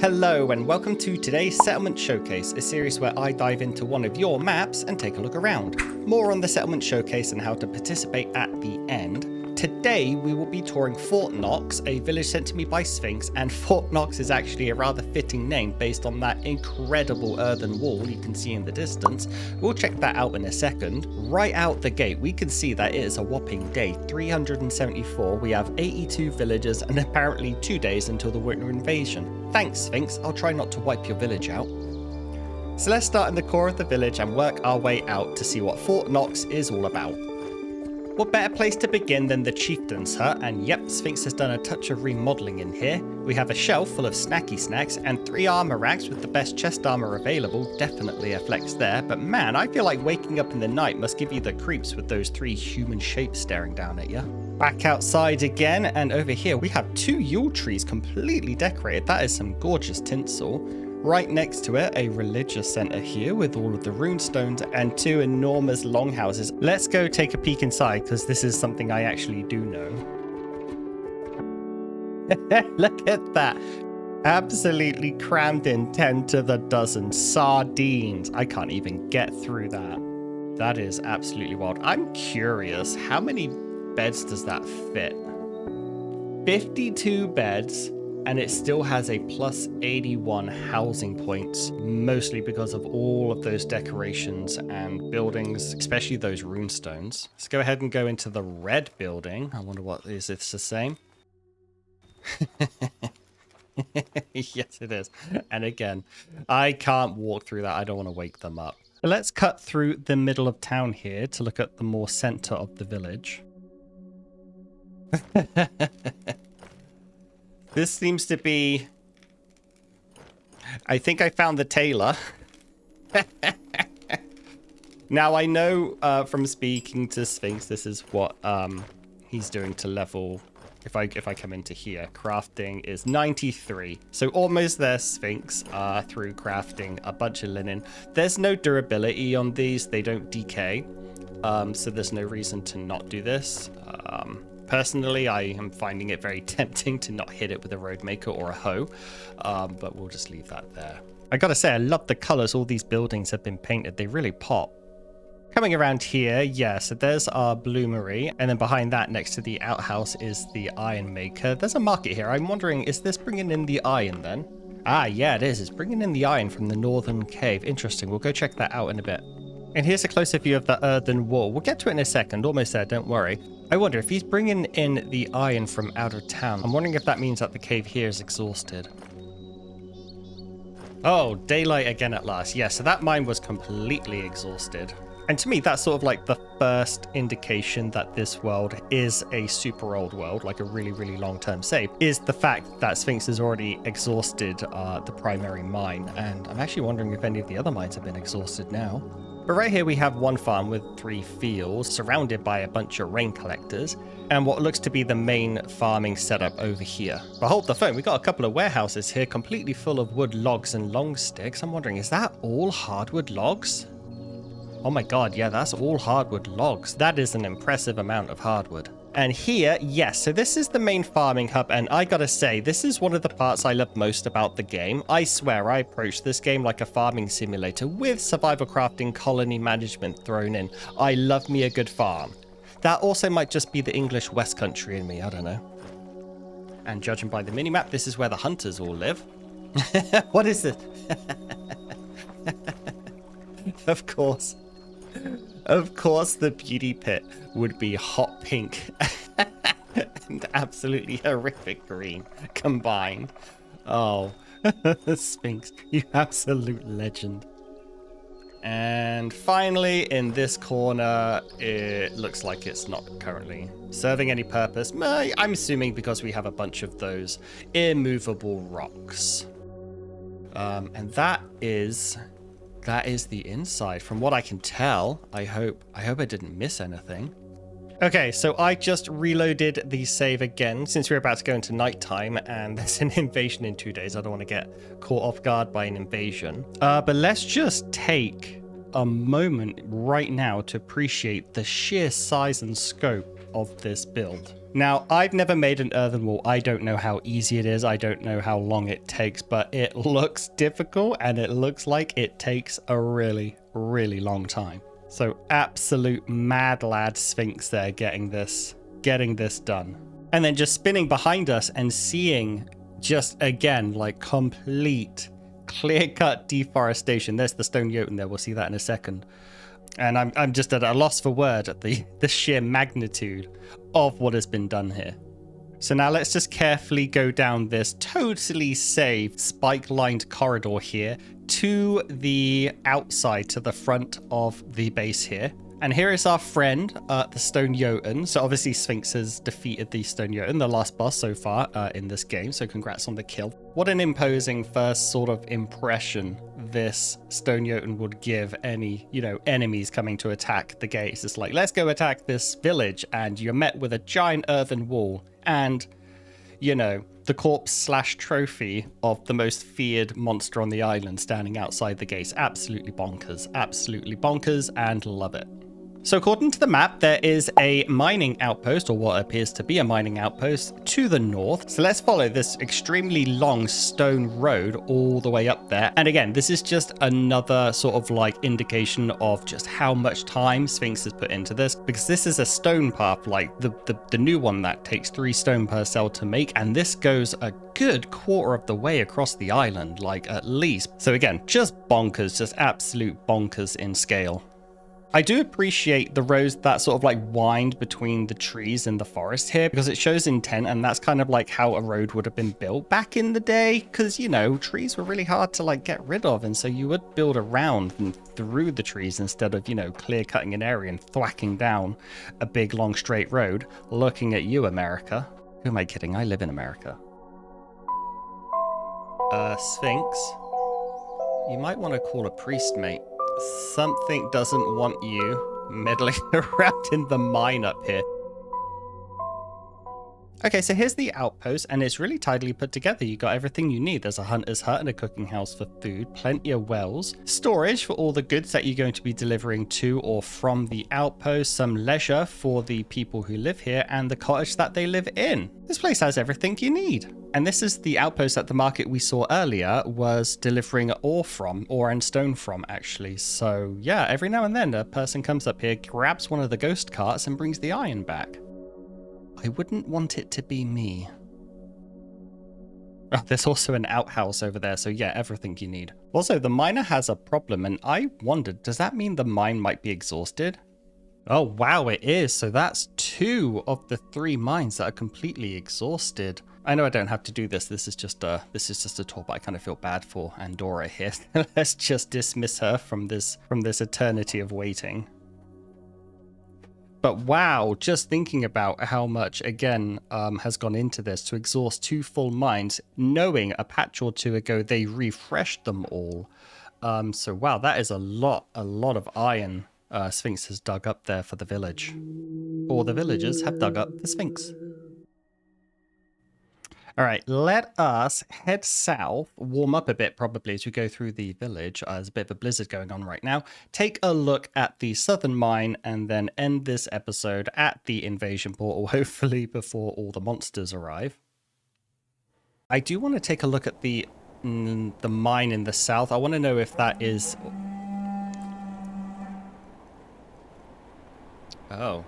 Hello and welcome to today's Settlement Showcase, a series where I dive into one of your maps and take a look around. More on the Settlement Showcase and how to participate at the end. Today we will be touring Fort Knox, a village sent to me by Sphinx, and Fort Knox is actually a rather fitting name based on that incredible earthen wall you can see in the distance. We'll check that out in a second. Right out the gate we can see that it is a whopping day 374. We have 82 villagers and apparently 2 days until the winter invasion. Thanks Sphinx, I'll try not to wipe your village out. So let's start in the core of the village and work our way out to see what Fort Knox is all about. What better place to begin than the chieftain's hut, and yep, Sphinx has done a touch of remodeling in here. We have a shelf full of snacky snacks and 3 armor racks with the best chest armor available, definitely a flex there, but man, I feel like waking up in the night must give you the creeps with those 3 human shapes staring down at you. Back outside again, and over here we have 2 Yule trees completely decorated. That is some gorgeous tinsel. Right next to it, a religious center here with all of the runestones and 2 enormous longhouses. Let's go take a peek inside because this is something I actually do know. Look at that. Absolutely crammed in 10 to the dozen sardines. I can't even get through that. That is absolutely wild. I'm curious, how many beds does that fit? 52 beds. And it still has a plus 81 housing points, mostly because of all of those decorations and buildings, especially those runestones. Let's go ahead and go into the red building. I wonder what is this the same? Yes, it is. And again, I can't walk through that. I don't want to wake them up. But let's cut through the middle of town here to look at the more center of the village. This seems to be... I think I found the tailor. Now, I know from speaking to Sphinx, this is what he's doing to level... If I come into here, crafting is 93. So almost there, Sphinx, through crafting a bunch of linen. There's no durability on these. They don't decay. So there's no reason to not do this. Personally, I am finding it very tempting to not hit it with a road maker or a hoe, but we'll just leave that there. I gotta say, I love the colors all these buildings have been painted. They really pop. Coming around here, yeah, so there's our bloomery, and then behind that, next to the outhouse, is the iron maker. There's a market here. I'm wondering, is this bringing in the iron then? Ah, yeah, it is. It's bringing in the iron from the northern cave. Interesting. We'll go check that out in a bit. And here's a closer view of the earthen wall. We'll get to it in a second. Almost there, don't worry. I wonder if he's bringing in the iron from out of town. I'm wondering if that means that the cave here is exhausted. Oh, daylight again at last. Yeah, so that mine was completely exhausted. And to me, that's sort of like the first indication that this world is a super old world, like a really, really long-term save, is the fact that Sphinx has already exhausted the primary mine. And I'm actually wondering if any of the other mines have been exhausted now. But right here we have one farm with 3 fields surrounded by a bunch of rain collectors and what looks to be the main farming setup over here. But hold the phone, we got a couple of warehouses here completely full of wood logs and long sticks. I'm wondering, is that all hardwood logs? Oh my god, yeah, that's all hardwood logs. That is an impressive amount of hardwood. And here, yes, so this is the main farming hub, and I gotta say, this is one of the parts I love most about the game. I swear, I approach this game like a farming simulator with survival crafting, colony management thrown in. I love me a good farm. That also might just be the English West Country in me, I don't know. And judging by the minimap, this is where the hunters all live. What is this? Of course. Of course, the beauty pit would be hot pink and absolutely horrific green combined. Oh, Sphinx, you absolute legend. And finally, in this corner, it looks like it's not currently serving any purpose. I'm assuming because we have a bunch of those immovable rocks. And that is the inside. From what I can tell, I hope I didn't miss anything. Okay, so I just reloaded the save again since we're about to go into nighttime and there's an invasion in 2 days. I don't want to get caught off guard by an invasion. But let's just take a moment right now to appreciate the sheer size and scope of this build. Now, I've never made an earthen wall. I don't know how easy it is. I don't know how long it takes, but it looks difficult and it looks like it takes a really, really long time. So absolute mad lad Sphinx there getting this done. And then just spinning behind us and seeing just again, like complete clear-cut deforestation. There's the stone Jotun there. We'll see that in a second. And I'm just at a loss for word at the sheer magnitude of what has been done here. So now let's just carefully go down this totally safe spike-lined corridor here to the outside, to the front of the base here. And here is our friend, the Stone Jotun. So obviously Sphinx has defeated the Stone Jotun, the last boss so far in this game. So congrats on the kill. What an imposing first sort of impression this Stone Jotun would give any, enemies coming to attack the gates. It's like, let's go attack this village. And you're met with a giant earthen wall and, the corpse/trophy of the most feared monster on the island standing outside the gates. Absolutely bonkers, and love it. So according to the map, there is a mining outpost, or what appears to be a mining outpost, to the north. So let's follow this extremely long stone road all the way up there. And again, this is just another sort of like indication of just how much time Sphinx has put into this, because this is a stone path, like the new one that takes 3 stone per cell to make. And this goes a good quarter of the way across the island, like at least. So again, just bonkers, just absolute bonkers in scale. I do appreciate the roads that sort of like wind between the trees in the forest here, because it shows intent, and that's kind of like how a road would have been built back in the day, because trees were really hard to like get rid of, and so you would build around and through the trees instead of clear cutting an area and thwacking down a big long straight road. Looking at you, America. Who am I kidding? I live in America. Sphinx, you might want to call a priest, mate. Something doesn't want you meddling around in the mine up here. Okay, so here's the outpost, and it's really tidily put together. You got everything you need. There's a hunter's hut and a cooking house for food, plenty of wells, storage for all the goods that you're going to be delivering to or from the outpost, some leisure for the people who live here, and the cottage that they live in. This place has everything you need. And this is the outpost that the market we saw earlier was delivering ore and stone from, actually. So yeah, every now and then a person comes up here, grabs one of the ghost carts and brings the iron back. I wouldn't want it to be me. Oh, there's also an outhouse over there, so yeah, everything you need. Also, the miner has a problem, and I wondered, does that mean the mine might be exhausted? Oh wow, it is. So that's 2 of the 3 mines that are completely exhausted. I know I don't have to do this. This is just a tour, but I kind of feel bad for Andorra here. Let's just dismiss her from this eternity of waiting. But wow, just thinking about how much, again, has gone into this to exhaust 2 full mines, knowing a patch or 2 ago they refreshed them all. So wow, that is a lot of iron Sphinx has dug up there for the village. Or the villagers have dug up the Sphinx. All right, let us head south, warm up a bit probably as we go through the village. There's a bit of a blizzard going on right now. Take a look at the southern mine and then end this episode at the invasion portal, hopefully before all the monsters arrive. I do want to take a look at the mine in the south. I want to know if that is... Oh.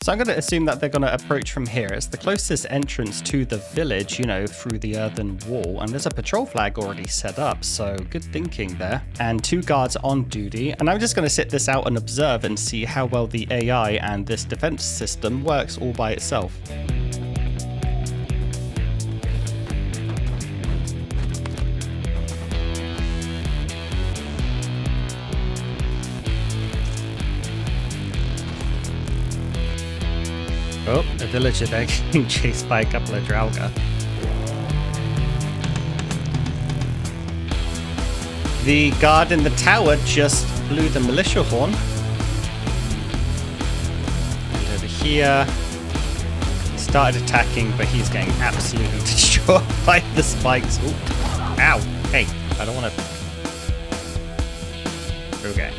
So I'm going to assume that they're going to approach from here. It's the closest entrance to the village, through the earthen wall. And there's a patrol flag already set up, so good thinking there. And 2 guards on duty. And I'm just going to sit this out and observe and see how well the AI and this defense system works all by itself. Oh, a villager there getting chased by a couple of Draugr. The guard in the tower just blew the militia horn. And over here, he started attacking, but he's getting absolutely destroyed by the spikes. Ooh. Ow! Hey, I don't want to... Okay.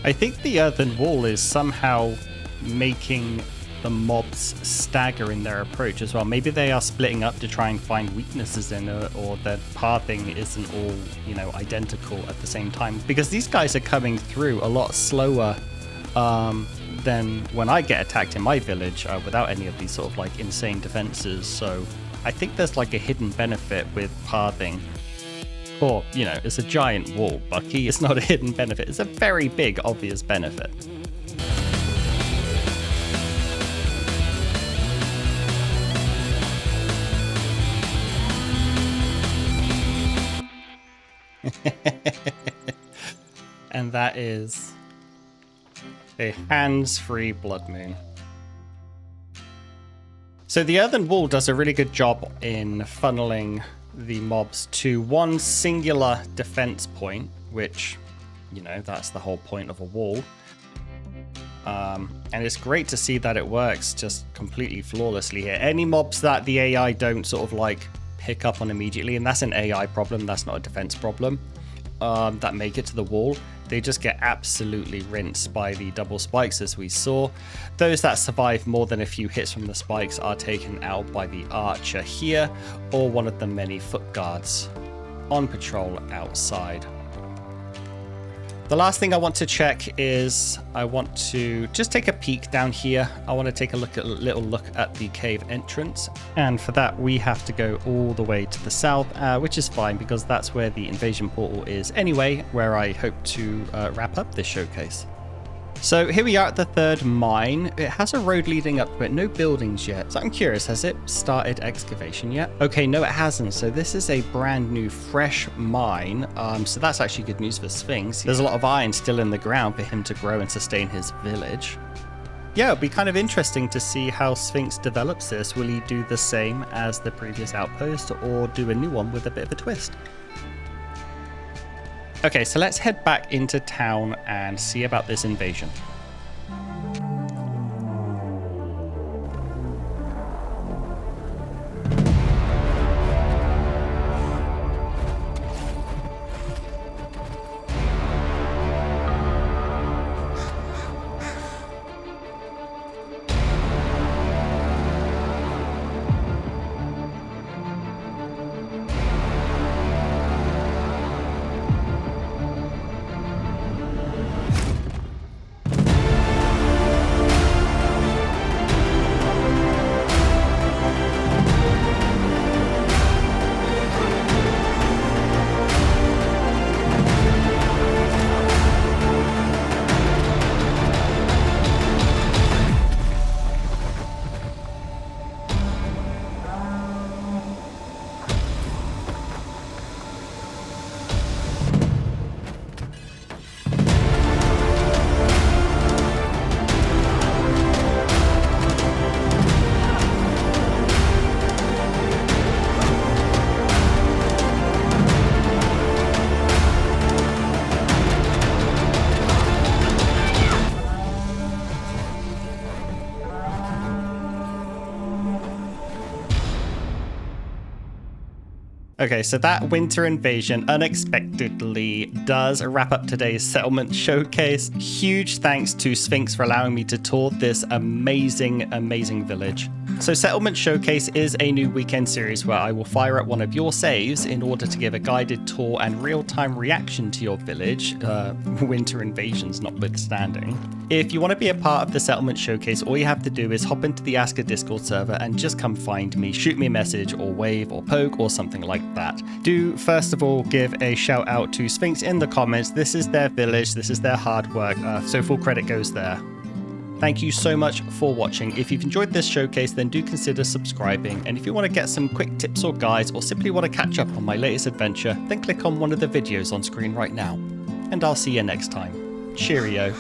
I think the earthen wall is somehow making the mobs stagger in their approach as well. Maybe they are splitting up to try and find weaknesses in it, or the pathing isn't all, you know, identical at the same time. Because these guys are coming through a lot slower than when I get attacked in my village without any of these sort of like insane defenses. So I think there's like a hidden benefit with pathing. Or, you know, it's a giant wall, Bucky. It's not a hidden benefit. It's a very big, obvious benefit. And that is a hands-free blood moon. So the earthen wall does a really good job in funneling the mobs to one singular defense point, which, you know, that's the whole point of a wall. And it's great to see that it works just completely flawlessly here. Any mobs that the AI don't sort of like pick up on immediately, and that's an AI problem, that's not a defense problem, that make it to the wall, they just get absolutely rinsed by the double spikes, as we saw. Those that survive more than a few hits from the spikes are taken out by the archer here, or one of the many foot guards on patrol outside. The last thing I want to check is I want to just take a peek down here. I want to take a little look at the cave entrance. And for that, we have to go all the way to the south, which is fine because that's where the invasion portal is anyway, where I hope to wrap up this showcase. So here we are at the third mine. It has a road leading up to it, no buildings yet. So I'm curious, has it started excavation yet? Okay, no it hasn't. So this is a brand new fresh mine. So that's actually good news for Sphinx. There's a lot of iron still in the ground for him to grow and sustain his village. Yeah, it'll be kind of interesting to see how Sphinx develops this. Will he do the same as the previous outpost or do a new one with a bit of a twist? Okay, so let's head back into town and see about this invasion. Okay, so that winter invasion unexpectedly does wrap up today's settlement showcase. Huge thanks to Sphinx for allowing me to tour this amazing village. So Settlement Showcase is a new weekend series where I will fire up one of your saves in order to give a guided tour and real-time reaction to your village, winter invasions notwithstanding. If you want to be a part of the Settlement Showcase, all you have to do is hop into the ASKA Discord server and just come find me, shoot me a message or wave or poke or something like that. Do first of all give a shout out to Sphinx in the comments. This is their village, this is their hard work, so full credit goes there. Thank you so much for watching. If you've enjoyed this showcase, then do consider subscribing. And if you want to get some quick tips or guides, or simply want to catch up on my latest adventure, then click on one of the videos on screen right now. And I'll see you next time. Cheerio.